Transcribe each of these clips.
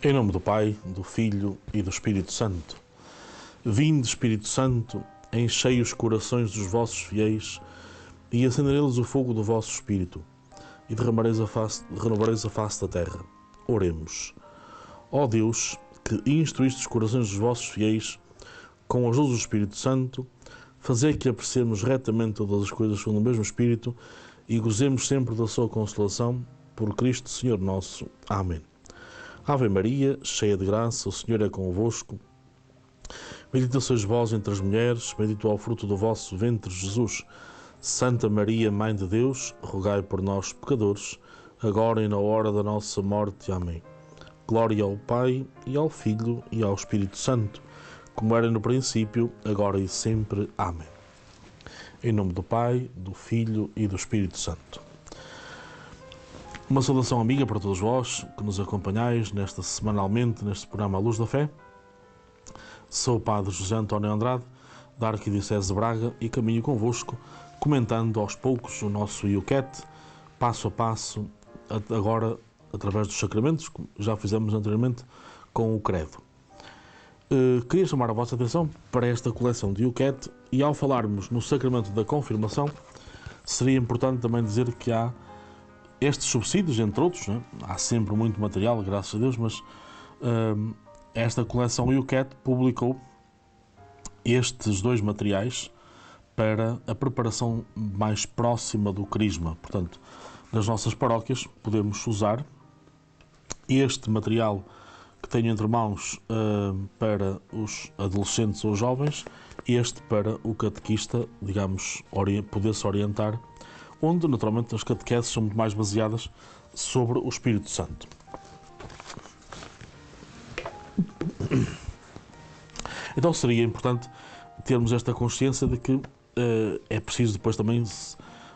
Em nome do Pai, do Filho e do Espírito Santo. Vinde, Espírito Santo, enchei os corações dos vossos fiéis e acendereis o fogo do vosso Espírito e renovareis a face da terra. Oremos. Ó Deus, que instruíste os corações dos vossos fiéis com a ajuda do Espírito Santo, fazei que apreciemos retamente todas as coisas segundo o mesmo Espírito e gozemos sempre da sua consolação, por Cristo Senhor nosso. Amém. Ave Maria, cheia de graça, o Senhor é convosco. Bendita sois vós entre as mulheres, bendito é o fruto do vosso ventre, Jesus. Santa Maria, Mãe de Deus, rogai por nós, pecadores, agora e na hora da nossa morte. Amém. Glória ao Pai, e ao Filho, e ao Espírito Santo, como era no princípio, agora e sempre. Amém. Em nome do Pai, do Filho e do Espírito Santo. Uma saudação amiga para todos vós que nos acompanhais semanalmente neste programa A Luz da Fé. Sou o Padre José António Andrade, da Arquidiocese de Braga, e caminho convosco, comentando aos poucos o nosso IUCAT, passo a passo, agora através dos sacramentos, como já fizemos anteriormente com o Credo. Queria chamar a vossa atenção para esta coleção de IUCAT, e ao falarmos no sacramento da confirmação, seria importante também dizer que há estes subsídios, entre outros, né? Há sempre muito material, graças a Deus, mas esta coleção IUCAT publicou estes dois materiais para a preparação mais próxima do Crisma. Portanto, nas nossas paróquias podemos usar este material que tenho entre mãos para os adolescentes ou jovens, este para o catequista, digamos, poder-se orientar, onde naturalmente as catequeses são muito mais baseadas sobre o Espírito Santo. Então seria importante termos esta consciência de que é preciso depois também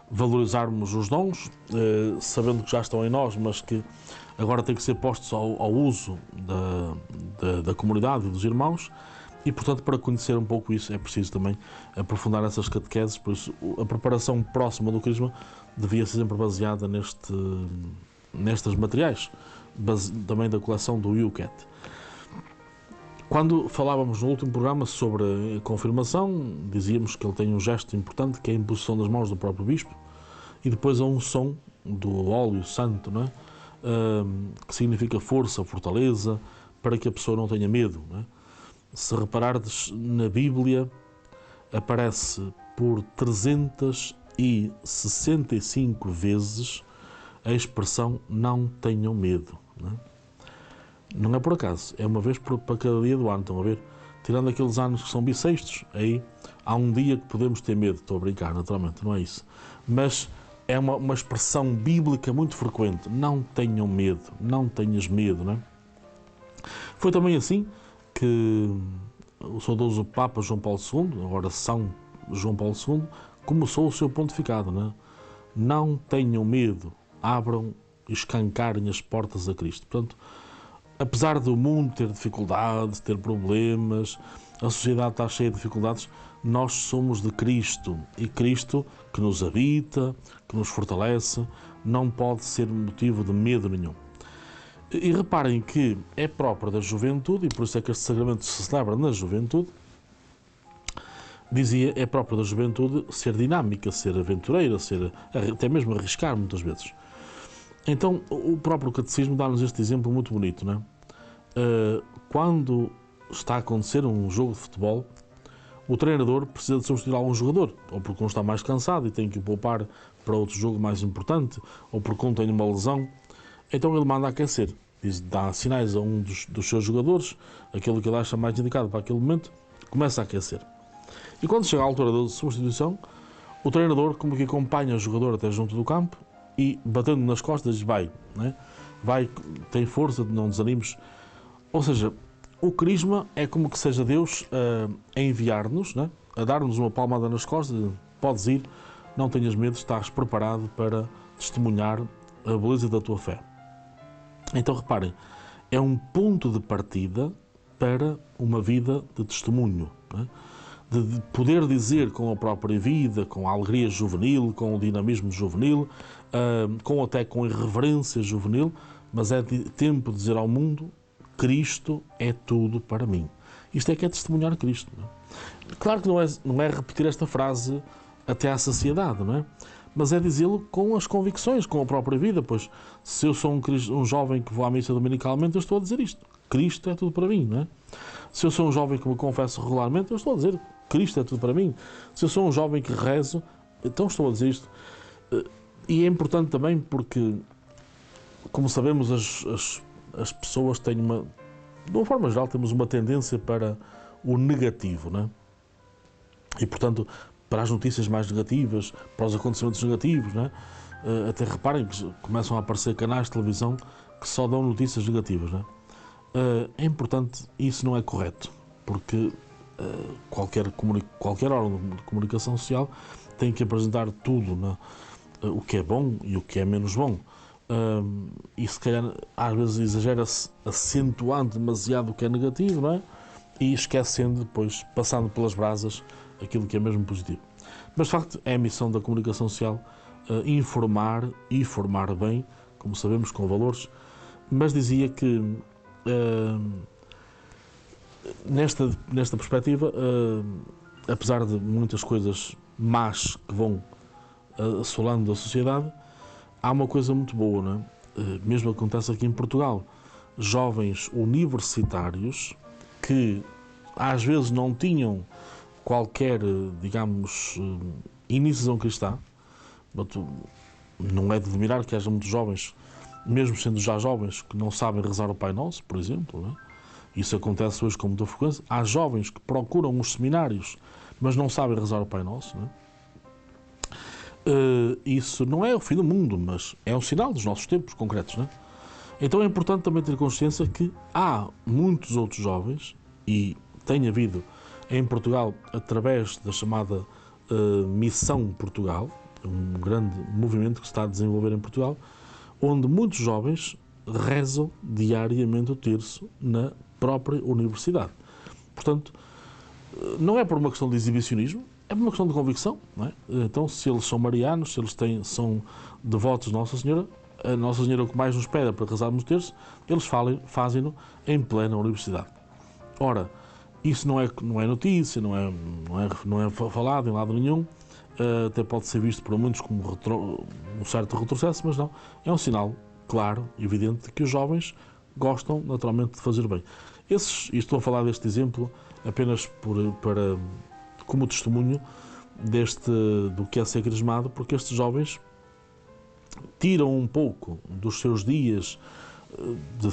valorizarmos os dons, sabendo que já estão em nós, mas que agora têm que ser postos ao uso da comunidade e dos irmãos, e portanto para conhecer um pouco isso é preciso também aprofundar essas catequeses. Por isso a preparação próxima do Crisma devia ser sempre baseada nestes materiais, também da coleção do IUCAT. Quando falávamos no último programa sobre a confirmação, dizíamos que ele tem um gesto importante, que é a imposição das mãos do próprio Bispo, e depois a unção do óleo santo, não é? Que significa força, fortaleza, para que a pessoa não tenha medo, não é? Se reparardes na Bíblia, aparece por 365 vezes a expressão não tenham medo, não é? Não é por acaso, é uma vez para cada dia do ano, estão a ver? Tirando aqueles anos que são bissextos, aí há um dia que podemos ter medo, estou a brincar, naturalmente, não é isso. Mas é uma expressão bíblica muito frequente, não tenham medo, não tenhas medo, não é? Foi também assim que o saudoso Papa João Paulo II, agora São João Paulo II, começou o seu pontificado, não é? Não tenham medo, abram e escancarem as portas a Cristo. Portanto, apesar do mundo ter dificuldades, ter problemas, a sociedade está cheia de dificuldades, nós somos de Cristo, e Cristo, que nos habita, que nos fortalece, não pode ser motivo de medo nenhum. E reparem que é próprio da juventude, e por isso é que este sacramento se celebra na juventude. Dizia, é próprio da juventude ser dinâmica, ser aventureira, até mesmo arriscar muitas vezes. Então, o próprio catecismo dá-nos este exemplo muito bonito, não é? Quando está a acontecer um jogo de futebol, o treinador precisa de substituir algum jogador, ou porque um está mais cansado e tem que o poupar para outro jogo mais importante, ou porque um tem uma lesão. Então ele manda aquecer, dá sinais a um dos seus jogadores, aquele que ele acha mais indicado para aquele momento, começa a aquecer. E quando chega à altura da substituição, o treinador como que acompanha o jogador até junto do campo e, batendo nas costas, vai, né? Vai, tem força, não desanimes. Ou seja, o Crisma é como que seja Deus a enviar-nos, né? A dar-nos uma palmada nas costas, podes ir, não tenhas medo, estás preparado para testemunhar a beleza da tua fé. Então reparem, é um ponto de partida para uma vida de testemunho, né? De poder dizer com a própria vida, com a alegria juvenil, com o dinamismo juvenil, com a irreverência juvenil, mas é tempo de dizer ao mundo Cristo é tudo para mim. Isto é que é testemunhar Cristo. Não é? Claro que não é repetir esta frase até à saciedade, não é? Mas é dizê-lo com as convicções, com a própria vida, pois se eu sou um jovem que vou à missa dominicalmente, eu estou a dizer isto. Cristo é tudo para mim, não é? Se eu sou um jovem que me confesso regularmente, eu estou a dizer Cristo é tudo para mim. Se eu sou um jovem que rezo, então estou a dizer isto. E é importante também porque, como sabemos, as pessoas têm de uma forma geral, temos uma tendência para o negativo, não é? E, portanto, para as notícias mais negativas, para os acontecimentos negativos, não é? Até reparem que começam a aparecer canais de televisão que só dão notícias negativas, não é? É importante, isso não é correto, porque qualquer órgão de comunicação social tem que apresentar tudo, não é? O que é bom e o que é menos bom. E se calhar às vezes exagera-se acentuando demasiado o que é negativo, não é? E esquecendo depois, passando pelas brasas, aquilo que é mesmo positivo. Mas de facto é a missão da comunicação social informar e formar bem, como sabemos, com valores, mas dizia que nesta perspectiva, apesar de muitas coisas más que vão assolando a sociedade, há uma coisa muito boa, não é? Mesmo acontece aqui em Portugal. Jovens universitários que às vezes não tinham qualquer, digamos, iniciação cristã. Não é de admirar que haja muitos jovens, mesmo sendo já jovens, que não sabem rezar o Pai Nosso, por exemplo, não é? Isso acontece hoje com muita frequência. Há jovens que procuram os seminários, mas não sabem rezar o Pai Nosso, não é? Isso não é o fim do mundo, mas é um sinal dos nossos tempos concretos, não é? Então é importante também ter consciência que há muitos outros jovens, e tem havido em Portugal, através da chamada Missão Portugal, um grande movimento que se está a desenvolver em Portugal, onde muitos jovens rezam diariamente o terço na própria universidade. Portanto, não é por uma questão de exibicionismo, é por uma questão de convicção, não é? Então, se eles são marianos, se eles são devotos de Nossa Senhora, a Nossa Senhora o que mais nos pede para rezarmos o terço, eles fazem-no em plena universidade. Ora, isso não é notícia, não é falado em lado nenhum, até pode ser visto por muitos como um certo retrocesso, mas não, é um sinal claro, evidente, de que os jovens gostam naturalmente de fazer bem. E estou a falar deste exemplo apenas como testemunho do que é ser crismado, porque estes jovens tiram um pouco dos seus dias de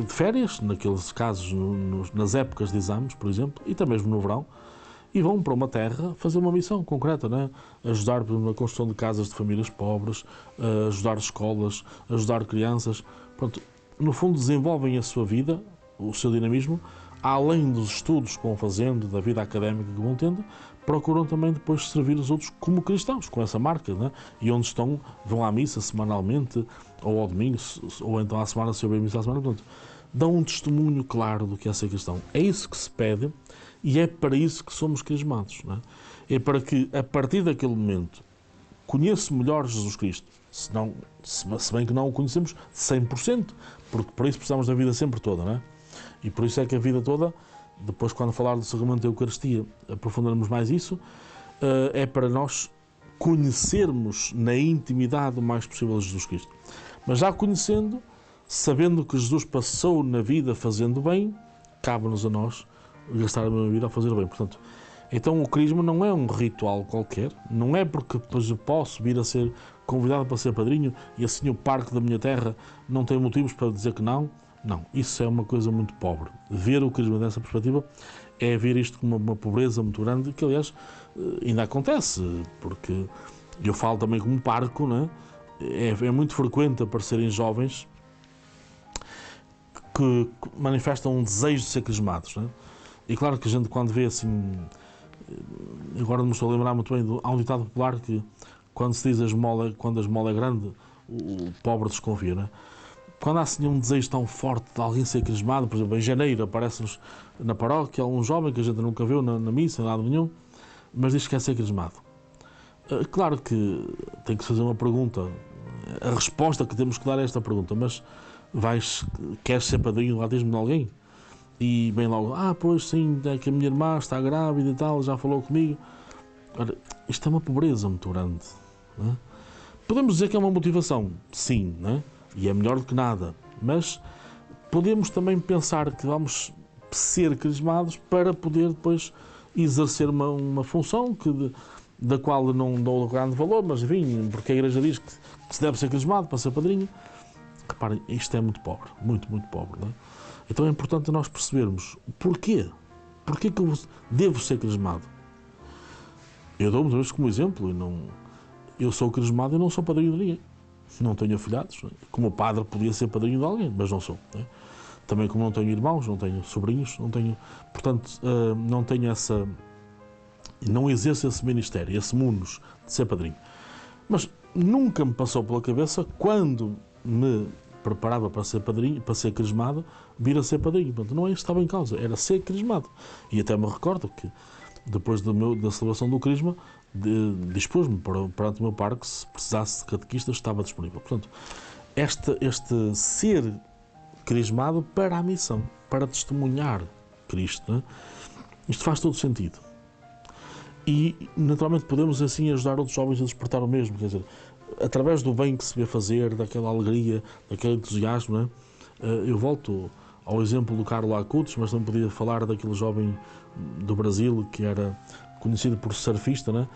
férias, naqueles casos, nas épocas de exames, por exemplo, e também mesmo no verão, e vão para uma terra fazer uma missão concreta, não é? Ajudar na construção de casas de famílias pobres, ajudar escolas, ajudar crianças. Pronto, no fundo, desenvolvem a sua vida, o seu dinamismo, além dos estudos que vão fazendo, da vida académica que vão tendo, procuram também depois servir os outros como cristãos, com essa marca, não é? E onde estão, vão à missa semanalmente, ou ao domingo, ou então à semana, se houver missa à semana, portanto, dão um testemunho claro do que é ser cristão. É isso que se pede e é para isso que somos crismados, não é? É para que, a partir daquele momento, conheço melhor Jesus Cristo, se bem que não o conhecemos 100%, porque por isso precisamos da vida sempre toda, não é? E por isso é que a vida toda, depois quando falar do sacramento da Eucaristia, aprofundarmos mais isso, é para nós conhecermos na intimidade o mais possível de Jesus Cristo. Mas já conhecendo, sabendo que Jesus passou na vida fazendo bem, cabe-nos a nós gastar a mesma vida a fazer bem. Portanto, então o crisma não é um ritual qualquer, não é porque depois eu posso vir a ser convidado para ser padrinho e assim o parque da minha terra não tem motivos para dizer que não. Não, isso é uma coisa muito pobre. Ver o crisma dessa perspectiva é ver isto como uma pobreza muito grande, que aliás ainda acontece, porque eu falo também como parco, não é? É muito frequente aparecerem jovens que manifestam um desejo de ser crismados, não é? E claro que a gente quando vê assim, agora não me estou a lembrar muito bem, há um ditado popular que quando se diz quando a esmola é grande, o pobre desconfia, não é? Quando há assim um desejo tão forte de alguém ser crismado, por exemplo, em janeiro aparece-nos na paróquia um jovem que a gente nunca viu na missa, nada nenhum, mas diz que quer ser crismado. Claro que tem que se fazer uma pergunta, a resposta que temos que dar a esta pergunta, mas queres ser padrinho do batismo de alguém? e bem logo, pois sim, é que a minha irmã está grávida e tal, já falou comigo. Ora, isto é uma pobreza muito grande. Não é? Podemos dizer que é uma motivação, sim, não é? E é melhor do que nada, mas podemos também pensar que vamos ser crismados para poder depois exercer uma função da qual não dou grande valor, mas enfim, porque a Igreja diz que se deve ser crismado para ser padrinho. Reparem, isto é muito pobre, muito, muito pobre. Não é? Então é importante nós percebermos porquê. Porquê que eu devo ser crismado? Eu dou muitas vezes como exemplo, eu sou crismado e não sou padrinho de ninguém. Não tenho afilhados, como o padre podia ser padrinho de alguém, mas não sou. Não é? Também como não tenho irmãos, não tenho sobrinhos, não tenho, portanto, não tenho essa, não exerço esse ministério, esse munus de ser padrinho. Mas nunca me passou pela cabeça, quando me preparava para ser padrinho, para ser crismado, vir a ser padrinho. Portanto, não é isso que estava em causa, era ser crismado. E até me recordo que, depois da celebração do crisma, dispôs-me perante o meu par que, se precisasse de catequista, estava disponível. Portanto, este ser crismado para a missão, para testemunhar Cristo, né? Isto faz todo sentido. E, naturalmente, podemos assim ajudar outros jovens a despertar o mesmo, quer dizer, através do bem que se vê fazer, daquela alegria, daquele entusiasmo, né? Eu volto ao exemplo do Carlos Acutis, mas não podia falar daquele jovem do Brasil que era conhecido por surfista, né?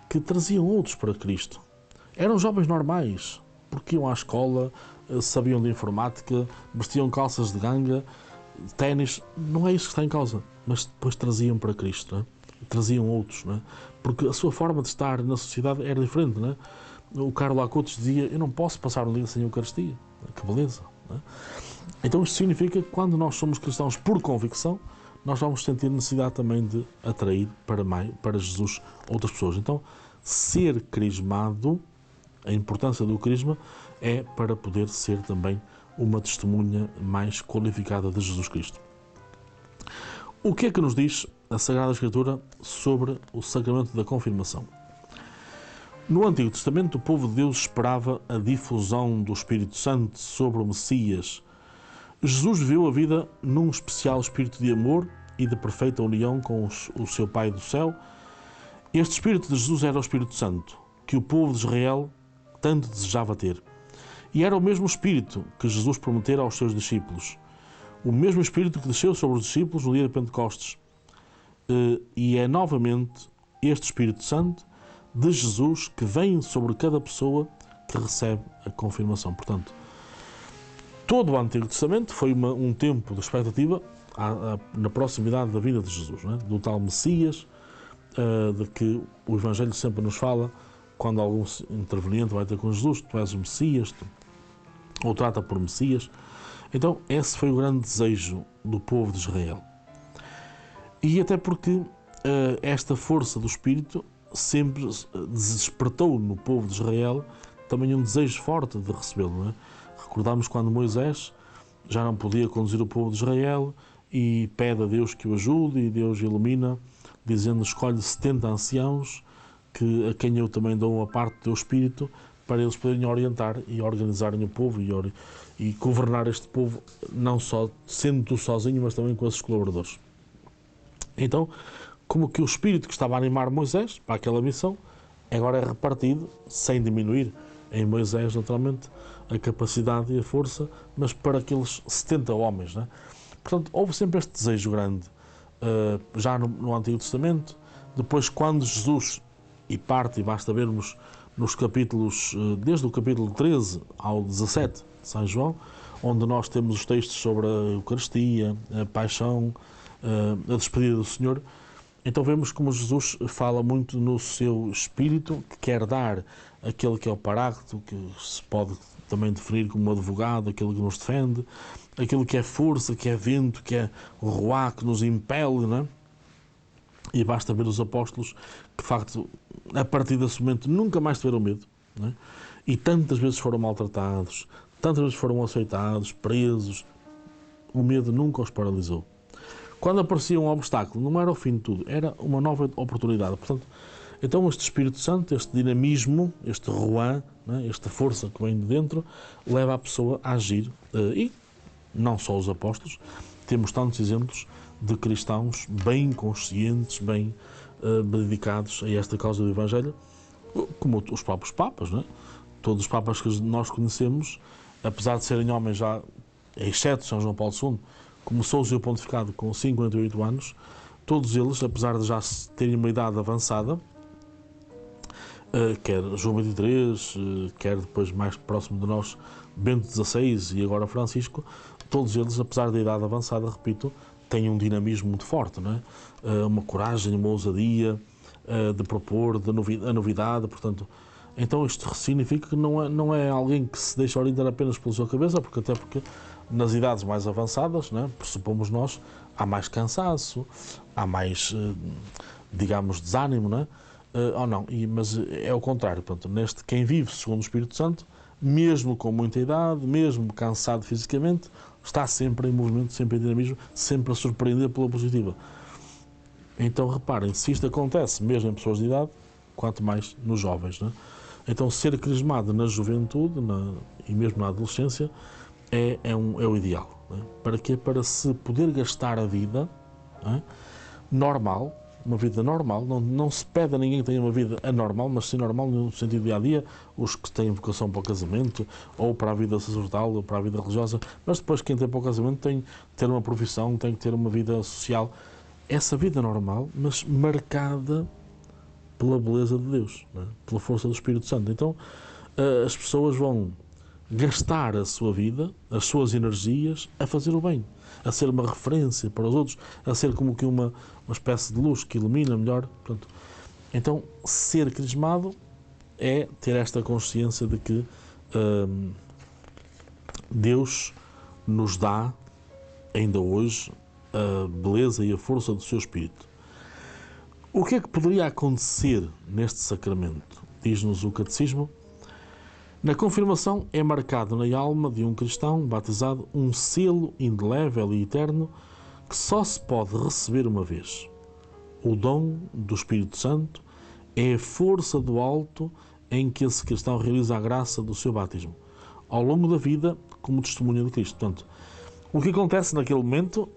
Que traziam outros para Cristo. Eram jovens normais, porque iam à escola, sabiam de informática, vestiam calças de ganga, ténis, não é isso que está em causa, mas depois traziam para Cristo, né? Traziam outros, né? Porque a sua forma de estar na sociedade era diferente, né? O Carlos Acutis dizia, eu não posso passar um dia sem a Eucaristia, que beleza, né? Então isto significa que quando nós somos cristãos por convicção, nós vamos sentir necessidade também de atrair para Jesus outras pessoas. Então, ser crismado, a importância do crisma é para poder ser também uma testemunha mais qualificada de Jesus Cristo. O que é que nos diz a Sagrada Escritura sobre o sacramento da confirmação? No Antigo Testamento, o povo de Deus esperava a difusão do Espírito Santo sobre o Messias. Jesus viveu a vida num especial espírito de amor e de perfeita união com o seu Pai do céu. Este Espírito de Jesus era o Espírito Santo, que o povo de Israel tanto desejava ter. E era o mesmo Espírito que Jesus prometera aos seus discípulos. O mesmo Espírito que desceu sobre os discípulos no dia de Pentecostes. E é novamente este Espírito Santo de Jesus que vem sobre cada pessoa que recebe a confirmação. Portanto, todo o Antigo Testamento foi um tempo de expectativa na proximidade da vinda de Jesus, não é? Do tal Messias, de que o Evangelho sempre nos fala, quando algum interveniente vai ter com Jesus, tu és o Messias, ou trata por Messias. Então, esse foi o grande desejo do povo de Israel. E até porque esta força do Espírito sempre despertou no povo de Israel também um desejo forte de recebê-lo, não é? Recordamos quando Moisés já não podia conduzir o povo de Israel e pede a Deus que o ajude, e Deus ilumina, dizendo, escolhe 70 anciãos, a quem eu também dou a parte do teu Espírito, para eles poderem orientar e organizarem o povo e governar este povo, não só sendo tu sozinho, mas também com esses colaboradores. Então, como que o Espírito que estava a animar Moisés para aquela missão, agora é repartido, sem diminuir em Moisés, naturalmente, a capacidade e a força, mas para aqueles 70 homens, né? Portanto, houve sempre este desejo grande, já no Antigo Testamento. Depois, quando Jesus parte, e basta vermos nos capítulos, desde o capítulo 13 ao 17 de São João, onde nós temos os textos sobre a Eucaristia, a paixão, a despedida do Senhor. Então vemos como Jesus fala muito no seu Espírito, que quer dar aquele que é o Paráclito, que se pode também definir como um advogado, aquele que nos defende, aquilo que é força, que é vento, que é ruá, que nos impele, não é? E basta ver os apóstolos que, de facto, a partir desse momento nunca mais tiveram medo, não é? E tantas vezes foram maltratados, tantas vezes foram aceitados, presos. O medo nunca os paralisou. Quando aparecia um obstáculo, não era o fim de tudo, era uma nova oportunidade. Portanto, então este Espírito Santo, este dinamismo, este ruã, né, esta força que vem de dentro, leva a pessoa a agir. E não só os apóstolos temos tantos exemplos de cristãos bem conscientes, bem dedicados a esta causa do Evangelho, como os próprios Papas, não é? Todos os Papas que nós conhecemos, apesar de serem homens já, exceto São João Paulo II, começou o seu pontificado com 58 anos, todos eles, apesar de já terem uma idade avançada, quer João XXIII, quer depois mais próximo de nós, Bento XVI e agora Francisco, todos eles, apesar da idade avançada, repito, têm um dinamismo muito forte, não é? Uma coragem, uma ousadia de propor, a novidade, portanto. Então isto significa que não é alguém que se deixa orientar apenas pela sua cabeça, até porque nas idades mais avançadas, não é? Pressupomos nós, há mais cansaço, há mais, digamos, desânimo, não é? Ou não, mas é o contrário, portanto, quem vive segundo o Espírito Santo, mesmo com muita idade, mesmo cansado fisicamente, está sempre em movimento, sempre em dinamismo, sempre a surpreender pela positiva. Então reparem, se isto acontece mesmo em pessoas de idade, quanto mais nos jovens, não é? Então ser crismado na juventude e mesmo na adolescência é o ideal. Não é? Para quê? Para se poder gastar a vida, não é? Normal, uma vida normal, não se pede a ninguém que tenha uma vida anormal, mas sim normal no sentido dia-a-dia, os que têm vocação para o casamento, ou para a vida sacerdotal, ou para a vida religiosa, mas depois quem tem para o casamento tem que ter uma profissão, tem que ter uma vida social. Essa vida normal, mas marcada pela beleza de Deus, não é? Pela força do Espírito Santo. Então as pessoas vão gastar a sua vida, as suas energias, a fazer o bem, a ser uma referência para os outros, a ser como que uma espécie de luz que ilumina melhor. Portanto, então, ser crismado é ter esta consciência de que Deus nos dá, ainda hoje, a beleza e a força do seu Espírito. O que é que poderia acontecer neste sacramento? Diz-nos o Catecismo. Na confirmação é marcado na alma de um cristão batizado um selo indelével e eterno que só se pode receber uma vez. O dom do Espírito Santo é a força do alto em que esse cristão realiza a graça do seu batismo, ao longo da vida, como testemunha de Cristo. Portanto, o que acontece naquele momento,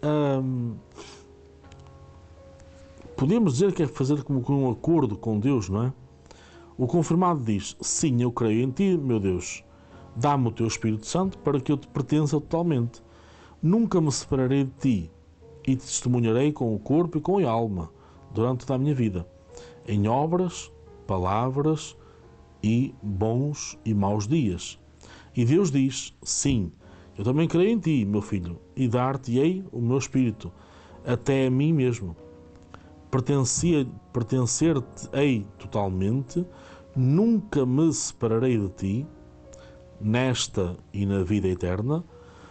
podemos dizer que é fazer como um acordo com Deus, não é? O confirmado diz: sim, eu creio em ti, meu Deus, dá-me o teu Espírito Santo para que eu te pertença totalmente. Nunca me separarei de ti e te testemunharei com o corpo e com a alma durante toda a minha vida, em obras, palavras e bons e maus dias. E Deus diz: sim, eu também creio em ti, meu filho, e dar-te-ei o meu Espírito, até a mim mesmo. Pertencer-te-ei totalmente, nunca me separarei de ti, nesta e na vida eterna,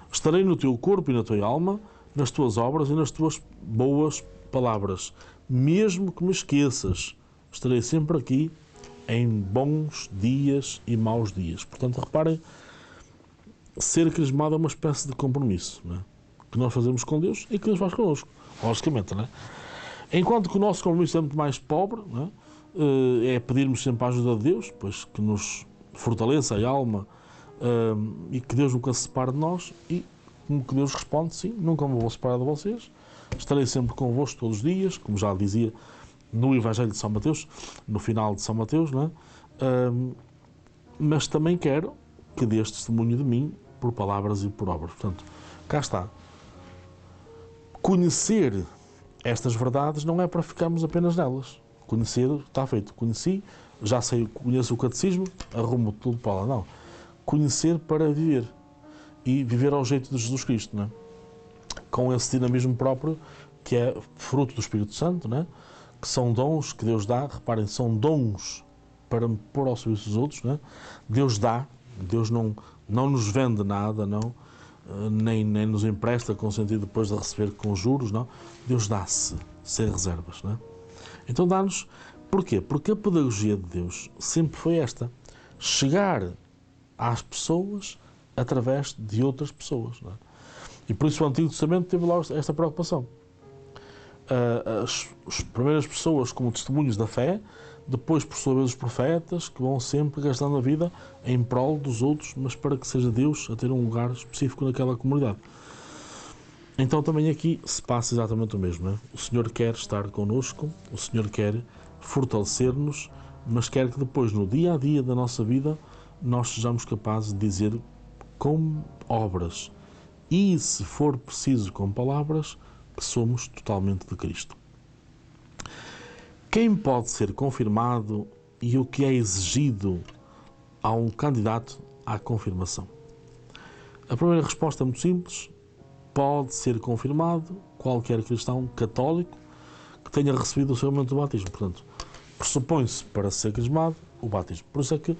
estarei no teu corpo e na tua alma, nas tuas obras e nas tuas boas palavras. Mesmo que me esqueças, estarei sempre aqui em bons dias e maus dias. Portanto, reparem, ser crismado é uma espécie de compromisso, não é? Que nós fazemos com Deus e que Deus faz connosco, logicamente, não é? Enquanto que o nosso compromisso é muito mais pobre, não é? É pedirmos sempre a ajuda de Deus, pois que nos fortaleça a alma e que Deus nunca se separe de nós, e como que Deus responde: sim, nunca me vou separar de vocês, estarei sempre convosco todos os dias, como já dizia no Evangelho de São Mateus, no final de São Mateus, não é? Mas também quero que dês testemunho de mim por palavras e por obras. Portanto, cá está. Conhecer estas verdades não é para ficarmos apenas nelas. Conhecer, está feito. Conheci, já sei, conheço o catecismo, arrumo tudo para lá. Não. Conhecer para viver. E viver ao jeito de Jesus Cristo, não é? Com esse dinamismo próprio, que é fruto do Espírito Santo, não é? Que são dons que Deus dá. Reparem, são dons para me pôr ao serviço dos outros, não é? Deus dá. Deus não nos vende nada, não, nem nos empresta com o sentido depois de receber com juros, não. Deus dá-se, sem reservas, não é? Então dá-nos. Porquê? Porque a pedagogia de Deus sempre foi esta: chegar às pessoas através de outras pessoas, não é? E por isso o Antigo Testamento teve lá esta preocupação. As primeiras pessoas como testemunhos da fé, depois, por sua vez, os profetas, que vão sempre gastando a vida em prol dos outros, mas para que seja Deus a ter um lugar específico naquela comunidade. Então também aqui se passa exatamente o mesmo, não é? O Senhor quer estar connosco, o Senhor quer fortalecer-nos, mas quer que depois, no dia a dia da nossa vida, nós sejamos capazes de dizer com obras e, se for preciso, com palavras, que somos totalmente de Cristo. Quem pode ser confirmado e o que é exigido a um candidato à confirmação? A primeira resposta é muito simples. Pode ser confirmado qualquer cristão católico que tenha recebido o sacramento do batismo. Portanto, pressupõe-se para ser crismado o batismo. Por isso é que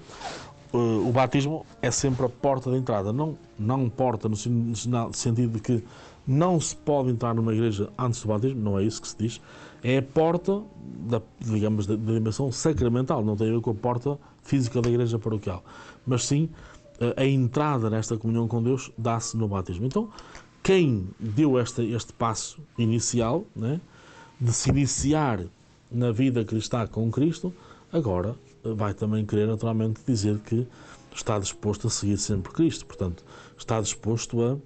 o batismo é sempre a porta de entrada. Não porta no sentido de que não se pode entrar numa igreja antes do batismo, não é isso que se diz. É a porta, da dimensão sacramental, não tem a ver com a porta física da igreja paroquial. Mas sim, a entrada nesta comunhão com Deus dá-se no batismo. Então, quem deu este passo inicial, né, de se iniciar na vida cristã com Cristo, agora vai também querer naturalmente dizer que está disposto a seguir sempre Cristo. Portanto, está disposto a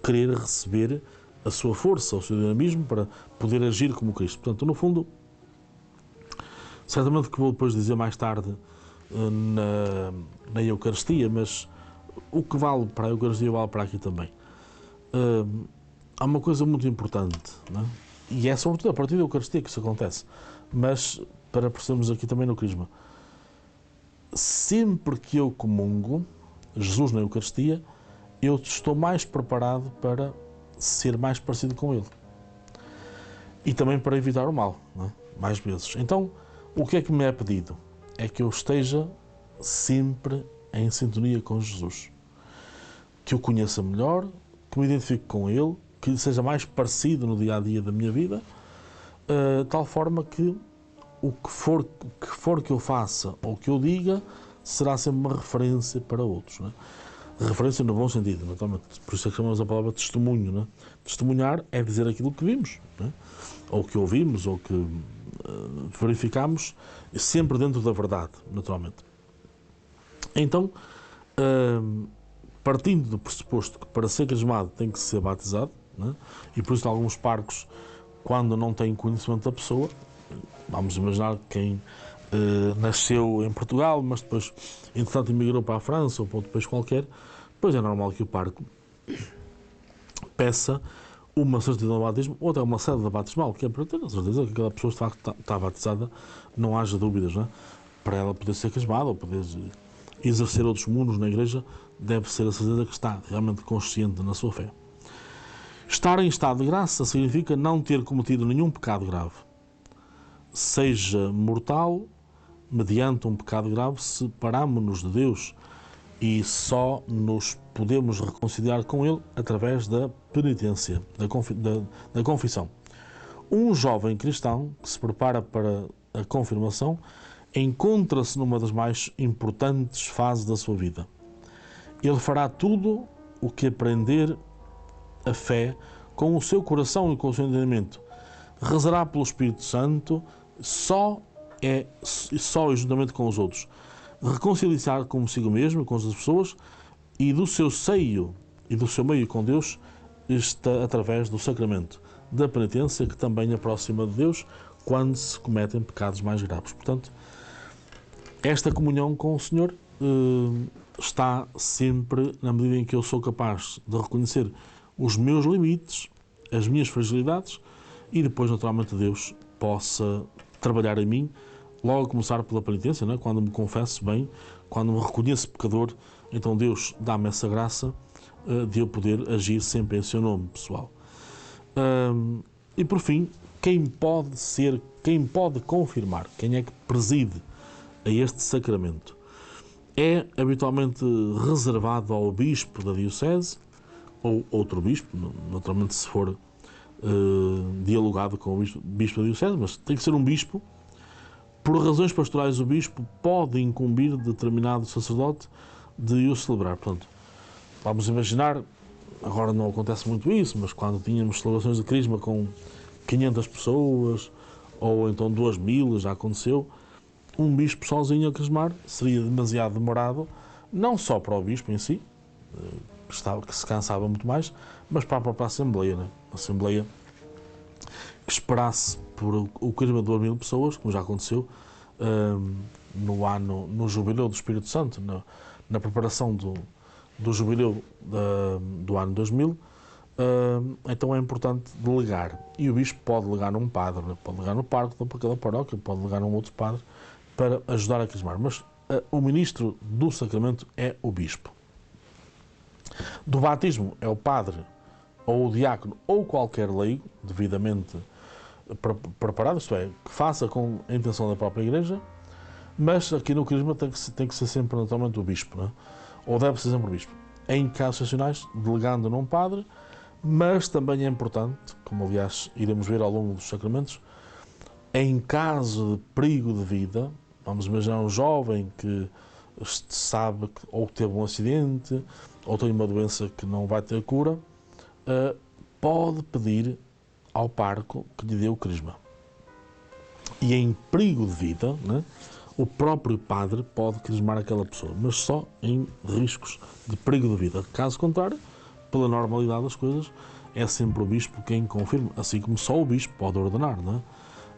querer receber a sua força, o seu dinamismo para poder agir como Cristo. Portanto, no fundo, certamente que vou depois dizer mais tarde na Eucaristia, mas o que vale para a Eucaristia vale para aqui também. Há uma coisa muito importante, não é? E é sobretudo a partir da Eucaristia que isso acontece, mas para percebermos aqui também no Crisma, sempre que eu comungo Jesus na Eucaristia, eu estou mais preparado para ser mais parecido com Ele e também para evitar o mal, não é? Mais vezes. Então, o que é que me é pedido? É que eu esteja sempre em sintonia com Jesus, que o conheça melhor, que me identifique com Ele, que lhe seja mais parecido no dia-a-dia da minha vida, tal forma que o que for que eu faça ou que eu diga será sempre uma referência para outros, não é? Referência no bom sentido, naturalmente. Por isso é que chamamos a palavra testemunho, não é? Testemunhar é dizer aquilo que vimos, não é? Ou que ouvimos, ou que verificamos, sempre dentro da verdade, naturalmente. Então, partindo do pressuposto que para ser crismado tem que ser batizado, né? E por isso alguns parcos, quando não têm conhecimento da pessoa, vamos imaginar que quem nasceu em Portugal, mas depois, entretanto, emigrou para a França ou para outro país qualquer, pois é normal que o parco peça uma certidão de batismo ou até uma cédula batismal, que é para ter a certeza que aquela pessoa de facto está batizada, não haja dúvidas, não é? Para ela poder ser crismada ou poder exercer outros mundos na igreja, deve ser a certeza que está realmente consciente na sua fé. Estar em estado de graça significa não ter cometido nenhum pecado grave. Seja mortal, mediante um pecado grave, separamo-nos de Deus e só nos podemos reconciliar com Ele através da penitência, da confissão. Um jovem cristão que se prepara para a confirmação encontra-se numa das mais importantes fases da sua vida. Ele fará tudo o que aprender a fé com o seu coração e com o seu entendimento. Rezará pelo Espírito Santo só e juntamente com os outros. Reconciliar consigo mesmo, com as pessoas, e do seu seio e do seu meio com Deus está através do sacramento da penitência, que também aproxima de Deus quando se cometem pecados mais graves. Portanto, esta comunhão com o Senhor está sempre na medida em que eu sou capaz de reconhecer os meus limites, as minhas fragilidades, e depois, naturalmente, Deus possa trabalhar em mim, logo a começar pela penitência, não é? Quando me confesso bem, quando me reconheço pecador, então Deus dá-me essa graça de eu poder agir sempre em seu nome, pessoal. E por fim, quem pode confirmar, quem é que preside a este sacramento? É habitualmente reservado ao bispo da diocese, ou outro bispo, naturalmente se for dialogado com o bispo da diocese, mas tem que ser um bispo. Por razões pastorais, o bispo pode incumbir determinado sacerdote de o celebrar. Portanto, vamos imaginar, agora não acontece muito isso, mas quando tínhamos celebrações de crisma com 500 pessoas, ou então 2000, já aconteceu, um bispo sozinho a crismar seria demasiado demorado, não só para o bispo em si, que se cansava muito mais, mas para a própria Assembleia, né? A Assembleia que esperasse por o crisma de 2.000 pessoas, como já aconteceu, no Jubileu do Espírito Santo, na preparação do Jubileu do ano 2000, então é importante delegar. E o bispo pode delegar num padre, né? Pode delegar no pároco daquela paróquia, pode delegar num outro padre para ajudar a crismar. Mas o ministro do sacramento é o bispo. Do batismo é o padre, ou o diácono, ou qualquer leigo, devidamente preparado, isto é, que faça com a intenção da própria Igreja, mas aqui no crisma tem que ser sempre naturalmente o bispo, não é? Ou deve ser sempre o bispo. Em casos excepcionais, delegando num padre, mas também é importante, como aliás iremos ver ao longo dos sacramentos, em caso de perigo de vida, vamos imaginar um jovem que sabe que ou teve um acidente, ou tem uma doença que não vai ter cura, pode pedir ao pároco que lhe dê o crisma. E em perigo de vida, né, o próprio padre pode crismar aquela pessoa, mas só em riscos de perigo de vida. Caso contrário, pela normalidade das coisas, é sempre o bispo quem confirma, assim como só o bispo pode ordenar, né?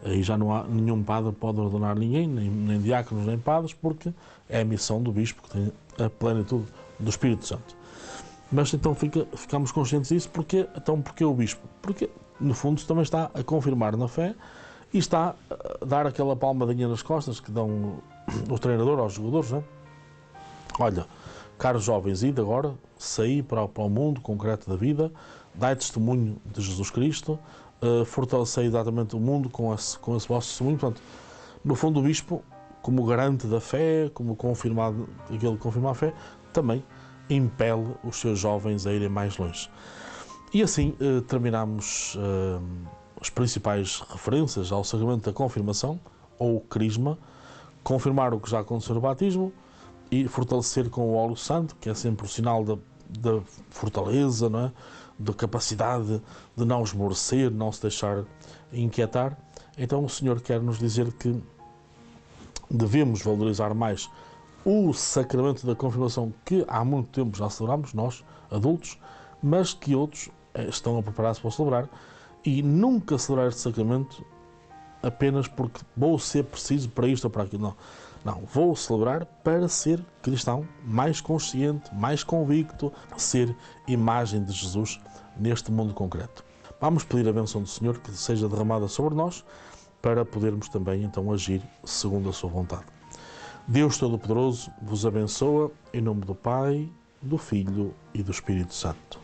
Aí já não há nenhum padre pode ordenar ninguém, nem diáconos, nem padres, porque é a missão do bispo que tem a plenitude do Espírito Santo. Mas então ficamos conscientes disso, porque o bispo? Porque, no fundo, também está a confirmar na fé e está a dar aquela palmadinha nas costas que dão o treinador aos jogadores, não é? Olha, caros jovens, ide agora, saí para o mundo concreto da vida, dai testemunho de Jesus Cristo, fortalecei exatamente o mundo com esse vosso testemunho. Portanto, no fundo, o bispo, como garante da fé, como aquele que confirma a fé, também impele os seus jovens a irem mais longe. E assim terminamos as principais referências ao sacramento da confirmação, ou crisma, confirmar o que já aconteceu no batismo e fortalecer com o óleo santo, que é sempre o sinal da fortaleza, não é? Da capacidade de não esmorecer, não se deixar inquietar. Então o Senhor quer nos dizer que devemos valorizar mais o sacramento da confirmação, que há muito tempo já celebramos, nós, adultos, mas que outros estão a preparar-se para celebrar, e nunca celebrar este sacramento apenas porque vou ser preciso para isto ou para aquilo. Não, vou celebrar para ser cristão, mais consciente, mais convicto, ser imagem de Jesus neste mundo concreto. Vamos pedir a bênção do Senhor que seja derramada sobre nós, para podermos também então agir segundo a sua vontade. Deus Todo-Poderoso vos abençoa, em nome do Pai, do Filho e do Espírito Santo.